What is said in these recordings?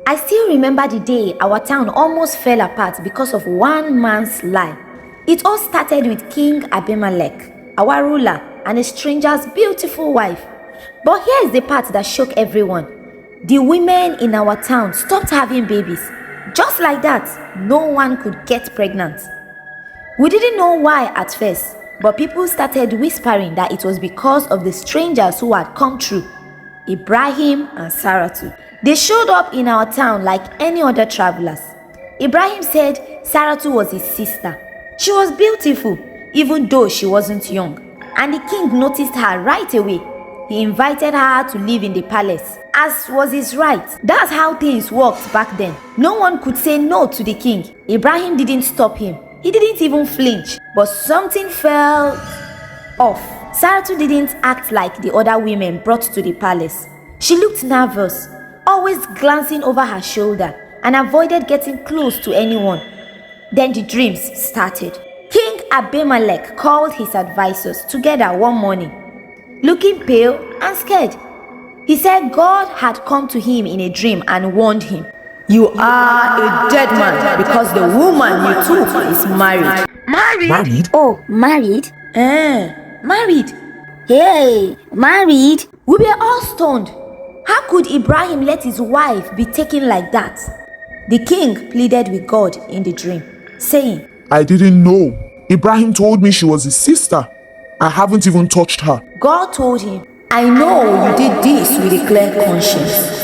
I still remember the day our town almost fell apart because of one man's lie. It all started with King Abimelech, our ruler, and a stranger's beautiful wife. But here's the part that shook everyone. The women in our town stopped having babies. Just like that, no one could get pregnant. We didn't know why at first, but people started whispering that it was because of the strangers who had come through, Ibrahim and Saratu. They showed up in our town like any other travelers. Ibrahim said Saratu was his sister. She was beautiful, even though she wasn't young, and the king noticed her right away. He invited her to live in the palace, as was his right. That's how things worked back then. No one could say no to the king. Ibrahim didn't stop him. He didn't even flinch, but something felt off. Saratu didn't act like the other women brought to the palace. She looked nervous, always glancing over her shoulder, and avoided getting close to anyone. Then the dreams started. King Abimelech called his advisors together one morning, looking pale and scared. He said God had come to him in a dream and warned him, "You are a dead man because the woman you took is married." Married? Oh, married? Married. Hey, married? We were all stunned. How could Ibrahim let his wife be taken like that? The king pleaded with God in the dream, saying, I didn't know. Ibrahim told me she was his sister. I haven't even touched her. God told him, "I know you did this with a clear conscience.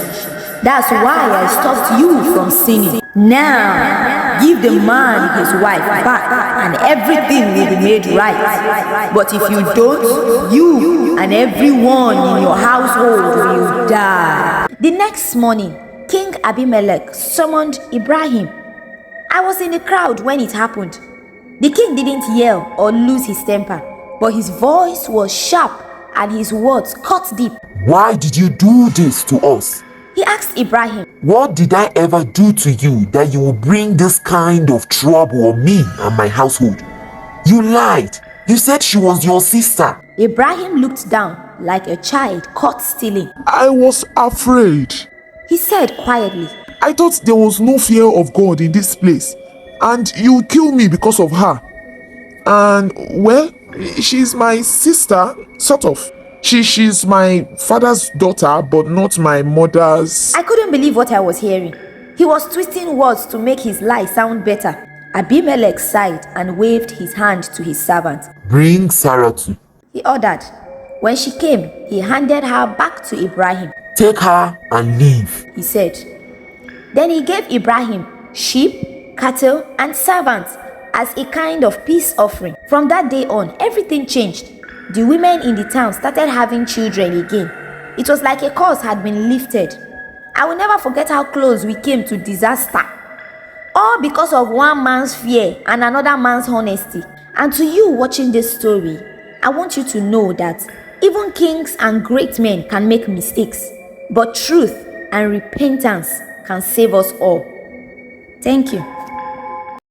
That's why I stopped you from sinning. Now, give the man his wife back and everything will be made right. But if you don't, you and everyone in your household will die." The next morning, King Abimelech summoned Ibrahim. I was in the crowd when it happened. The king didn't yell or lose his temper, but his voice was sharp and his words cut deep. Why did you do this to us? He asked Ibrahim, What did I ever do to you that you will bring this kind of trouble on me and my household? You lied. You said she was your sister. Ibrahim looked down like a child caught stealing. I was afraid. He said quietly, I thought there was no fear of God in this place, and you would kill me because of her. And, well, she's my sister, sort of. She's my father's daughter, but not my mother's. I couldn't believe what I was hearing. He was twisting words to make his lie sound better. Abimelech sighed and waved his hand to his servant. Bring Saratu. He ordered. When she came, he handed her back to Ibrahim. Take her and leave. He said. Then he gave Ibrahim sheep, cattle, and servants as a kind of peace offering. From that day on, everything changed. The women in the town started having children again. It was like a curse had been lifted. I will never forget how close we came to disaster. All because of one man's fear and another man's honesty. And to you watching this story, I want you to know that even kings and great men can make mistakes, but truth and repentance can save us all. Thank you.